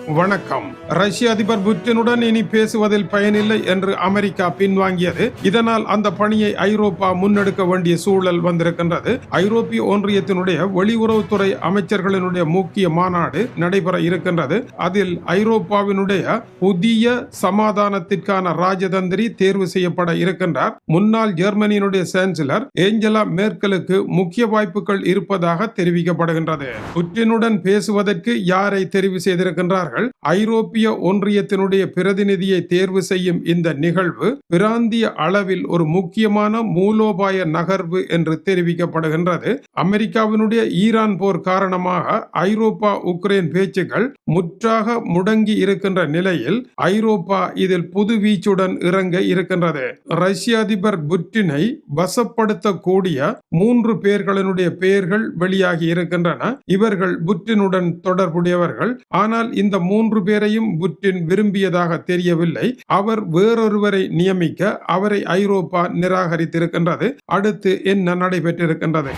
வணக்கம். ரஷ்ய அதிபர் புட்டினுடன் இனி பேசுவதில் பயனில்லை என்று அமெரிக்கா பின்வாங்கியது. இதனால் அந்த பணியை ஐரோப்பா முன்னெடுக்க வேண்டிய சூழல் வந்திருக்கின்றது. ஐரோப்பிய ஒன்றியத்தினுடைய வெளியுறவுத்துறை அமைச்சர்களினுடைய முக்கிய மாநாடு நடைபெற இருக்கின்றது. அதில் ஐரோப்பாவினுடைய புதிய சமாதானத்திற்கான ராஜதந்திரி தேர்வு செய்யப்பட இருக்கின்றார். முன்னாள் ஜெர்மனியினுடைய சான்சலர் ஏஞ்சலா மேர்க்கலுக்கு முக்கிய வாய்ப்புகள் இருப்பதாக தெரிவிக்கப்படுகின்றது. புட்டினுடன் பேசுவதற்கு யாரை தெரிவு செய்திருக்கின்றார்கள்? ஐரோப்பிய ஒன்றியத்தினுடைய பிரதிநிதியை தேர்வு செய்யும் இந்த நிகழ்வு பிராந்திய அளவில் ஒரு முக்கியமான மூலோபாய நகர்வு என்று தெரிவிக்கப்படுகின்றது. அமெரிக்காவினுடைய ஈரான் போர் காரணமாக ஐரோப்பா உக்ரைன் பேச்சுக்கள் முற்றாக முடங்கி இருக்கின்ற நிலையில் ஐரோப்பா இதில் புது வீச்சுடன் இறங்க இருக்கின்றது. ரஷ்ய அதிபர் புட்டினை வசப்படுத்தக்கூடிய 3 பேர்களினுடைய பெயர்கள் வெளியாகி இருக்கின்றன. இவர்கள் புட்டினுடன் தொடர்புடையவர்கள். ஆனால் இந்த 3 பேரையும் புட்டின் விரும்பியதாக தெரியவில்லை. அவர் வேறொருவரை நியமிக்க அவரை ஐரோப்பா நிராகரித்திருக்கின்றது. அடுத்து என்ன நடைபெற்றிருக்கின்றது?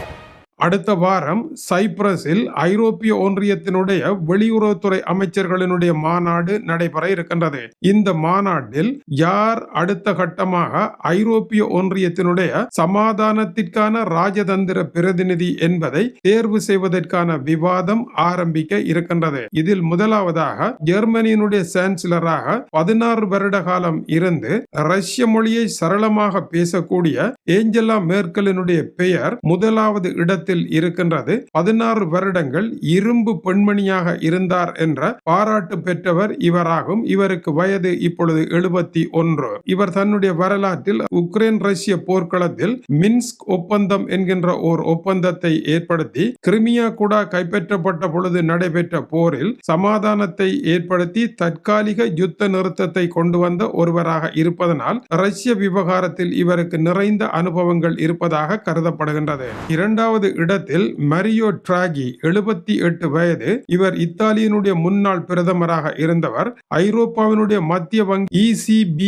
அடுத்த வாரம் சைப்ரஸில் ஐரோப்பிய ஒன்றியத்தினுடைய வெளியுறவுத்துறை அமைச்சர்களினுடைய மாநாடு நடைபெற இருக்கின்றது. இந்த மாநாட்டில் யார் அடுத்த கட்டமாக ஐரோப்பிய ஒன்றியத்தினுடைய சமாதானத்திற்கான ராஜதந்திர பிரதிநிதி என்பதை தேர்வு செய்வதற்கான விவாதம் ஆரம்பிக்க இருக்கின்றது. இதில் முதலாவதாக ஜெர்மனியினுடைய சான்சலராக 16 வருட காலம் இருந்து ரஷ்ய மொழியை சரளமாக பேசக்கூடிய ஏஞ்சலா மேர்க்கலினுடைய பெயர் முதலாவது இடத்தில் இருக்கின்றது. 16 வருடங்கள் இரும்பு பெண்மணியாக இருந்தார் என்ற பாராட்டு பெற்றவர் இவராகும். இவருக்கு வயது இப்பொழுது 71. இவர் தன்னுடைய வரலாற்றில் உக்ரைன் ரஷ்ய போர்க்களத்தில் மின்ஸ்க் ஒப்பந்தம் என்கின்ற ஓர் ஒப்பந்தத்தை ஏற்படுத்தி கிரிமியா கூட கைப்பற்றப்பட்ட பொழுது நடைபெற்ற போரில் சமாதானத்தை ஏற்படுத்தி தற்காலிக யுத்த நிறுத்தத்தை கொண்டு வந்த ஒருவராக இருப்பதனால் ரஷ்ய விவகாரத்தில் இவருக்கு நிறைந்த அனுபவங்கள் இருப்பதாக கருதப்படுகின்றது. இரண்டாவது இடத்தில் மரியோ டிராகி 78 வயது. இவர் இத்தாலியினுடைய முன்னாள் பிரதமராக இருந்தவர். ஐரோப்பாவினுடைய மத்திய வங்கி ECB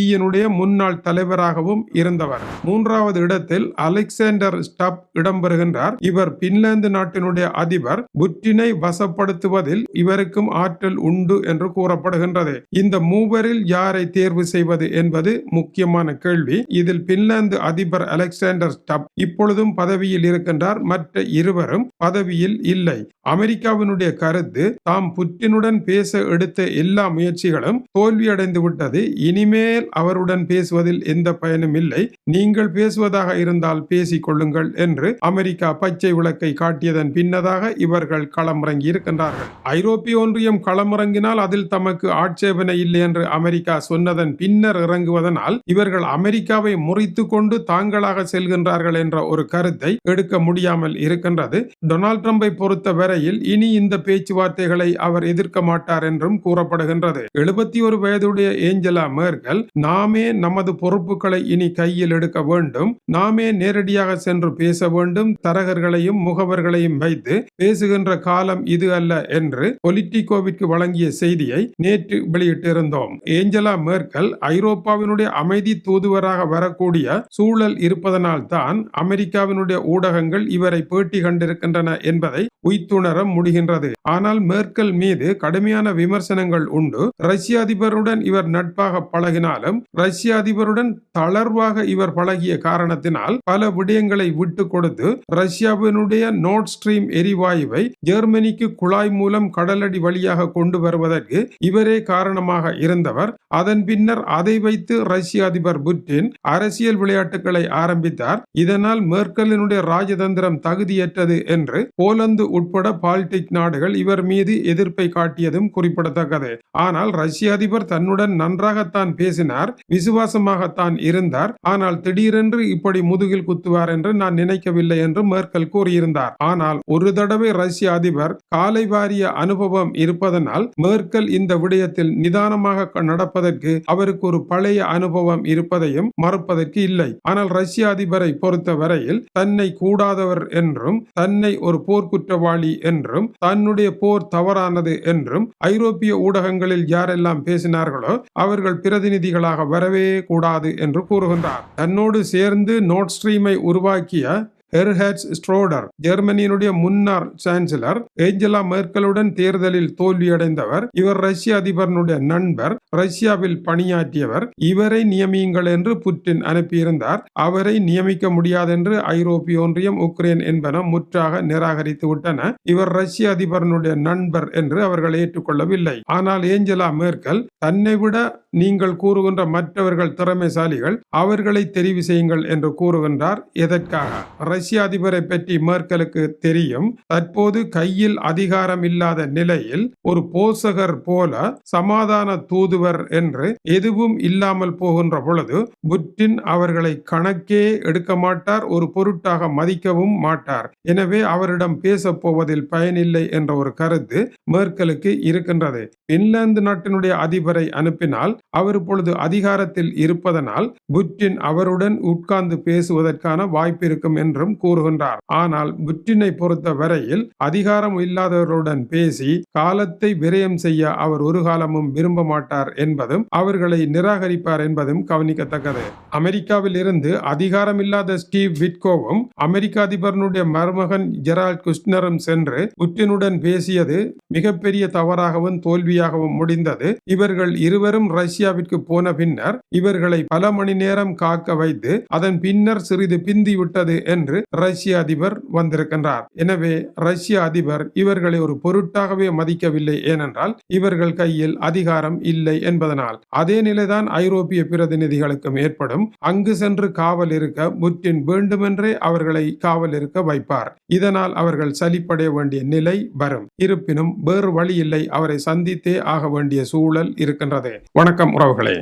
முன்னாள் தலைவராகவும் இருந்தவர். மூன்றாவது இடத்தில் அலெக்சாண்டர் ஸ்டப் இடம்பெறுகின்றார். இவர் பின்லாந்து நாட்டினுடைய அதிபர். புட்டினை வசப்படுத்துவதில் இவருக்கும் ஆற்றல் உண்டு என்று கூறப்படுகின்றது. இந்த மூவரில் யாரை தேர்வு செய்வது என்பது முக்கியமான கேள்வி. இதில் பின்லாந்து அதிபர் அலெக்சாண்டர் ஸ்டப் இப்பொழுதும் பதவியில் இருக்கின்றார். மற்ற இருவரும் பதவியில் இல்லை. அமெரிக்காவினுடைய கருத்து, தாம் புட்டினுடன் பேச எடுத்த எல்லா முயற்சிகளும் தோல்வியடைந்து விட்டது. இனிமேல் அவருடன் பேசுவதில் எந்த பயனும் இல்லை. நீங்கள் பேசுவதாக இருந்தால் பேசிக் கொள்ளுங்கள் என்று அமெரிக்கா பச்சை விளக்கை காட்டியதன் பின்னதாக இவர்கள் களமிறங்கி இருக்கின்றார்கள். ஐரோப்பிய ஒன்றியம் களமிறங்கினால் அதில் தமக்கு ஆட்சேபனை இல்லை என்று அமெரிக்கா சொன்னதன் பின்னர் இறங்குவதனால் இவர்கள் அமெரிக்காவை முறித்து கொண்டு தாங்களாக செல்கின்றார்கள் என்ற ஒரு கருத்தை எடுக்க முடியாமல் இருக்கின்றது. டொனால்ட் ட்ரம்பை பொறுத்த வரையில் இனி இந்த பேச்சுவார்த்தைகளை அவர் எதிர்க்க மாட்டார் என்றும் கூறப்படுகின்றது. 71 வயதுடைய ஏஞ்சலா மேர்க்கல், நாமே நமது பொறுப்புகளை இனி கையில் எடுக்க வேண்டும், நாமே நேரடியாக சென்று பேச வேண்டும், தரகர்களையும் முகவர்களையும் வைத்து பேசுகின்ற காலம் இது அல்ல என்று பொலிட்டிகோவிற்கு வழங்கிய செய்தியை நேற்று வெளியிட்டிருந்தோம். ஏஞ்சலா மேர்க்கல் ஐரோப்பாவினுடைய அமைதி தூதுவராக வரக்கூடிய சூழல் இருப்பதனால் தான் அமெரிக்காவினுடைய ஊடகங்கள் இவரை பேட்டி கண்டிருக்கின்றன என்பதை உய்த்துணர முடிகின்றது. ஆனால் மேர்க்கல் மீது கடுமையான விமர்சனங்கள் உண்டு. ரஷ்ய அதிபருடன் இவர் நட்பாக பழகினாலும் ரஷ்ய அதிபருடன் தளர்வாக இவர் பழகிய காரணத்தினால் பல விடயங்களை விட்டு கொடுத்து ரஷ்யாவினுடைய நோர்ட் ஸ்ட்ரீம் எரிவாயுவை ஜெர்மனிக்கு குழாய் மூலம் கடலடி வழியாக கொண்டு வருவதற்கு இவரே காரணமாக இருந்தவர். அதன் பின்னர் அதை வைத்து ரஷ்ய அதிபர் புட்டின் அரசியல் விளையாட்டுகளை ஆரம்பித்தார். இதனால் மேர்க்கலினுடைய ராஜதந்திரம் தகுதியற்றது என்று போலந்து உட்பட பால்டிக் நாடுகள் இவர் மீது எதிர்ப்பை காட்டியதும் குறிப்பிடத்தக்கது. ஆனால் ரஷ்ய அதிபர் தன்னுடன் நன்றாகத்தான் பேசினார், விசுவாசமாகத்தான் இருந்தார். ஆனால் திடீரென்று இப்படி முதுகில் குத்துவார் என்று நான் நினைக்கவில்லை என்று மேர்க்கல் கூறியிருந்தார். ஆனால் ஒரு தடவை ரஷ்ய அதிபர் காலை வாரிய அனுபவம் இருப்பதனால் மேர்க்கல் இந்த விடயத்தில் நிதானமாக நடப்பதற்கு அவருக்கு ஒரு பழைய அனுபவம் இருப்பதையும் மறுப்பதற்கு இல்லை. ஆனால் ரஷ்ய அதிபரை பொறுத்த வரையில் தன்னை கூடாதவர் என்றும் தன்னை ஒரு போர்க்குற்றவாளி என்றும் தன்னுடைய போர் தவறானது என்றும் ஐரோப்பிய ஊடகங்களில் யாரெல்லாம் பேசினார்களோ அவர்கள் பிரதிநிதிகளாக வரவே கூடாது என்று கூறுகின்றார். தன்னோடு சேர்ந்து நோர்ட் ஸ்ட்ரீமை உருவாக்கிய ஹெர்ஹர்ட் ஸ்ட்ரோடர், ஜெர்மனியினுடைய முன்னாள் சான்சலர் ஏஞ்சலா மெர்க்கலுடன் தேர்தலில் தோல்வியடைந்தவர். இவர் ரஷ்ய அதிபரனுடைய நண்பர், ரஷ்யாவில் பணியாற்றியவர். இவரை நியமியுங்கள் என்று புட்டின் அனுப்பியிருந்தார். அவரை நியமிக்க முடியாதென்று ஐரோப்பிய ஒன்றியம், உக்ரைன் என்பன முற்றாக நிராகரித்து விட்டன. இவர் ரஷ்ய அதிபரனுடைய நண்பர் என்று அவர்கள் ஏற்றுக்கொள்ளவில்லை. ஆனால் ஏஞ்சலா மெர்க்கல் தன்னை விட நீங்கள் கூறுகின்ற மற்றவர்கள் திறமைசாலிகள், அவர்களை தெரிவு செய்யுங்கள் என்று கூறுகின்றார். எதற்காக? ரஷ்ய அதிபரை பற்றி மெர்க்கலுக்கு தெரியும். தற்போது கையில் அதிகாரம் இல்லாத நிலையில் ஒரு போசகர் போல சமாதான தூதுவர் என்று எதுவும் இல்லாமல் போகின்ற பொழுது புட்டின் அவர்களை கணக்கே எடுக்க மாட்டார், ஒரு பொருட்டாக மதிக்கவும் மாட்டார். எனவே அவரிடம் பேசப் போவதில் பயனில்லை என்ற ஒரு கருத்து மெர்க்கலுக்கு இருக்கின்றது. பின்லாந்து நாட்டினுடைய அதிபரை அனுப்பினால் அவர் இப்பொழுது அதிகாரத்தில் இருப்பதனால் புட்டின் அவருடன் உட்கார்ந்து பேசுவதற்கான வாய்ப்பு இருக்கும் என்றும் கூறுகின்றார். ஆனால் புட்டினை பொறுத்த வரையில் அதிகாரம் இல்லாதவர்களுடன் பேசி காலத்தை விரயம் செய்ய அவர் ஒரு காலமும் விரும்ப மாட்டார் என்பதும் அவர்களை நிராகரிப்பார் என்பதும் கவனிக்கத்தக்கது. அமெரிக்காவில் இருந்து அதிகாரம் இல்லாத ஸ்டீவ் விட்கோவும் அமெரிக்க அதிபரனுடைய மருமகன் ஜெரால்ட் குஷ்னரும் சென்று புட்டினுடன் பேசியது மிகப்பெரிய தவறாகவும் தோல்வியாகவும் முடிந்தது. இவர்கள் இருவரும் ரஷ்யாவிற்கு போன பின்னர் இவர்களை பல மணி நேரம் காக்க வைத்து அதன் பின்னர் சிறிது பிந்தி விட்டது என்று ரஷ்ய அதிபர் வந்திருக்கின்றார். எனவே ரஷ்ய அதிபர் இவர்களை ஒரு பொருட்டாகவே மதிக்கவில்லை. ஏனென்றால் இவர்கள் கையில் அதிகாரம் இல்லை என்பதனால். அதே நிலைதான் ஐரோப்பிய பிரதிநிதிகளுக்கும் ஏற்படும். அங்கு சென்று காவல் இருக்க புட்டின் வேண்டுமென்றே அவர்களை காவல் இருக்க வைப்பார். இதனால் அவர்கள் சலிப்படைய வேண்டிய நிலை வரும். இருப்பினும் வேறு வழி இல்லை, அவரை சந்தித்தே ஆக வேண்டிய சூழல் இருக்கின்றது. வணக்கம் உறவுகளே.